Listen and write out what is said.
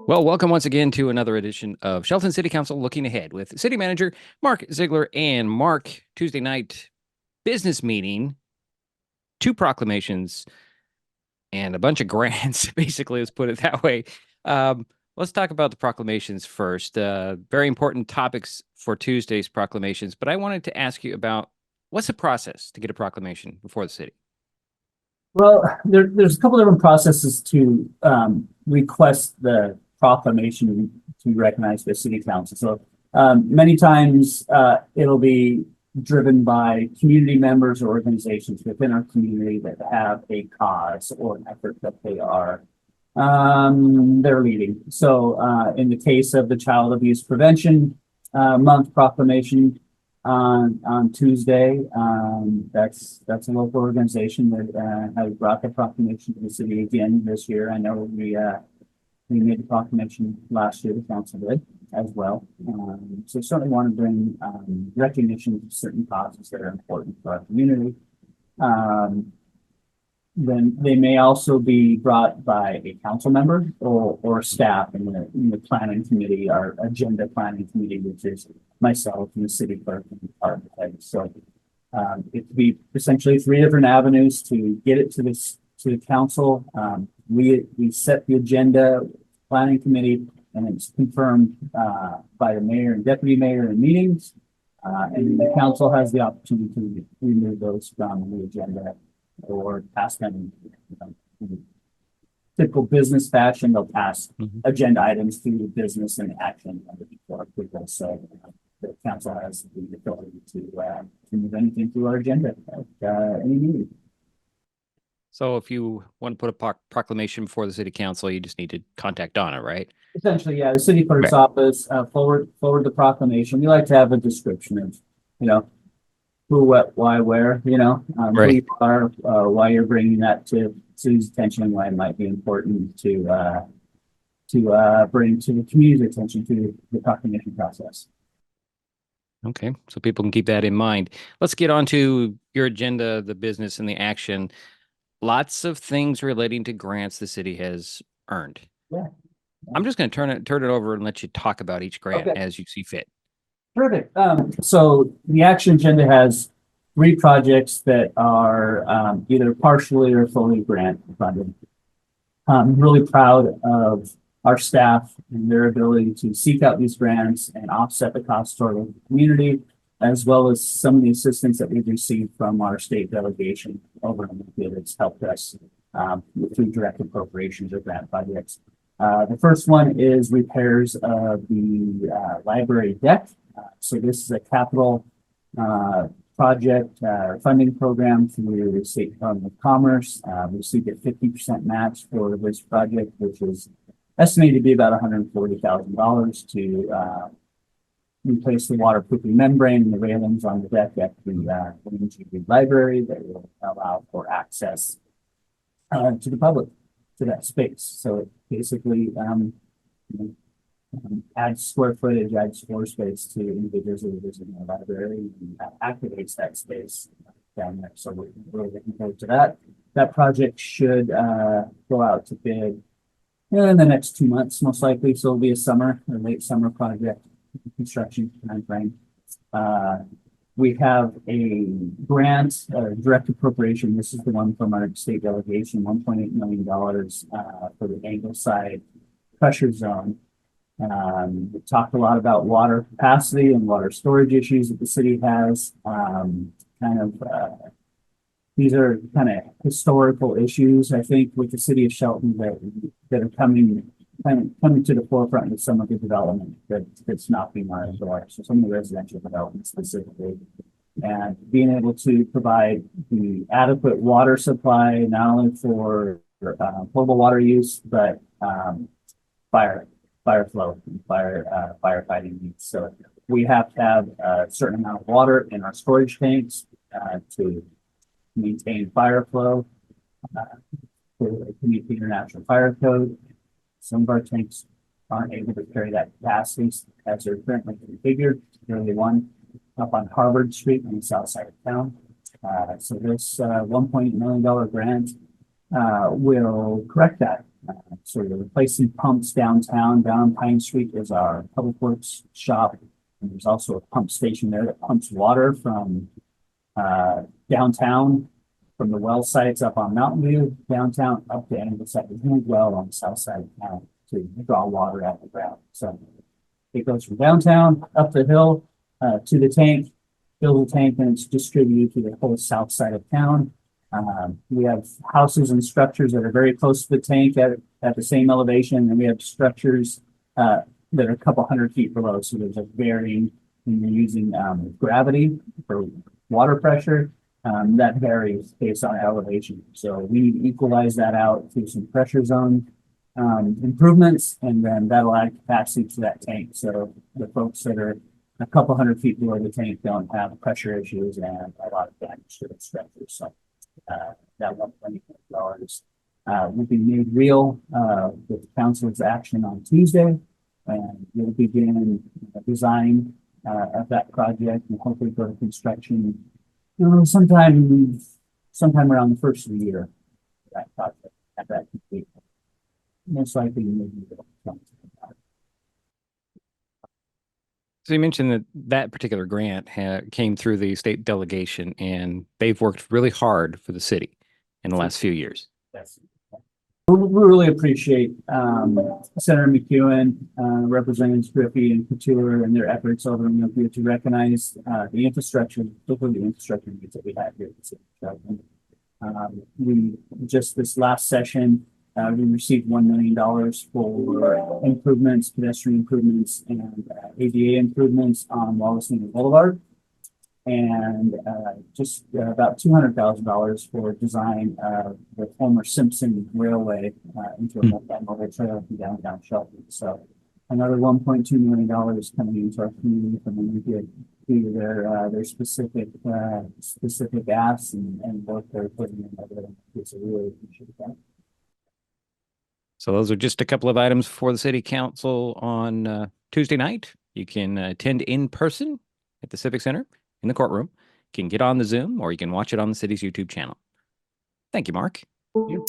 Well, welcome once again to another edition of Shelton City Council Looking Ahead with City Manager Mark Ziegler and Mark. Tuesday night business meeting, 2 proclamations, and a bunch of grants, basically, let's put it that way. Let's talk about the proclamations first. Very important topics for Tuesday's proclamations, but I wanted to ask you about what's the process to get a proclamation before the city? Well, there's a couple different processes to request the proclamation to recognize the city council. So many times it'll be driven by community members or organizations within our community that have a cause or an effort that they're leading. So in the case of the Child Abuse Prevention Month proclamation on Tuesday, that's a local organization that has brought the proclamation to the city again this year. I know we made the proclamation last year, the council did as well. So certainly want to bring recognition to certain causes that are important for our community. Then they may also be brought by a council member or staff in the planning committee, our agenda planning committee, which is myself and the city clerk and department heads. So it could be essentially 3 different avenues to get it to the council. We set the agenda, planning committee, and it's confirmed by the mayor and deputy mayor in meetings. And the council has the opportunity to remove those from the agenda or pass them in typical business fashion. They'll pass agenda items through business and action before approval. So the council has the ability to move anything through our agenda at any meeting. So if you want to put a proclamation before the city council, you just need to contact Donna, right? Essentially, yeah, the city clerk's office, forward the proclamation. We like to have a description of, who, what, why, where, who you are, why you're bringing that to city's attention, and why it might be important to bring to the community's attention to the proclamation process. Okay, so people can keep that in mind. Let's get on to your agenda, the business and the action. Lots of things relating to grants the city has earned. Yeah. I'm just going to turn it over and let you talk about each grant as you see fit. Perfect. So the action agenda has 3 projects that are either partially or fully grant funded. I'm really proud of our staff and their ability to seek out these grants and offset the cost to our community, as well as some of the assistance that we've received from our state delegation over in Olympia that's helped us through direct appropriations or grant projects. The first one is repairs of the library deck. So this is a capital project funding program through the State Department of Commerce. We received a 50% match for this project, which is estimated to be about $140,000 to replace the waterproofing membrane and the railings on the deck at the library that will allow for access to the public to that space. So it basically adds square footage, adds floor space to individuals who are visiting the library, and activates that space down there. So we're really looking forward to that. That project should go out to bid in the next 2 months, most likely. So it'll be a summer or late summer project, construction timeframe. We have a grant, direct appropriation. This is the one from our state delegation, $1.8 million for the Angleside pressure zone. We talked a lot about water capacity and water storage issues that the city has. These are kind of historical issues, I think, with the city of Shelton that are coming to the forefront with some of the development that's not being monitored. So some of the residential development specifically, and being able to provide the adequate water supply, not only for potable water use, but fire flow and firefighting needs. So we have to have a certain amount of water in our storage tanks to maintain fire flow, to meet the International Fire Code. Some of our tanks aren't able to carry that capacity as they're currently configured. There's one up on Harvard Street on the south side of town. So this $1.8 million grant will correct that. So we're replacing pumps downtown. Down Pine Street is our public works shop. And there's also a pump station there that pumps water from downtown, from the well sites up on Mountain View, downtown, up to Angleside. There's no well on the south side of town to draw water out of the ground. So it goes from downtown up the hill to the tank, fill the tank, and it's distributed to the whole south side of town. We have houses and structures that are very close to the tank at the same elevation, and we have structures that are a couple hundred feet below. So there's a varying, when you're using gravity for water pressure, that varies based on elevation. So we need to equalize that out through some pressure zone improvements, and then that'll add capacity to that tank. So the folks that are a couple hundred feet below the tank don't have pressure issues and a lot of damage to the structures. So that $1.8 million will be made real with the council's action on Tuesday, and we'll begin design of that project and hopefully go to construction sometime around the first of the year. That project at that complete. Most likely maybe. So you mentioned that that particular grant came through the state delegation, and they've worked really hard for the city in the last few years. Yes. We really appreciate Senator McEwen, Representatives Griffey and Couture and their efforts over in Milwaukee to recognize the infrastructure, particularly the infrastructure needs that we have here at the city of Shelton. We just this last session, we received $1 million for improvements, pedestrian improvements, and ADA improvements on Wallace Boulevard, and just about $200,000 for design of the former Simpson Railway into a multimodal trail from downtown Shelton. So another $1.2 million coming into our community from their specific asks and work they're putting in there. So we really appreciate that. So those are just a couple of items for the city council on Tuesday night. You can attend in person at the Civic Center in the courtroom. You can get on the Zoom, or you can watch it on the city's YouTube channel. Thank you, Mark. Thank you.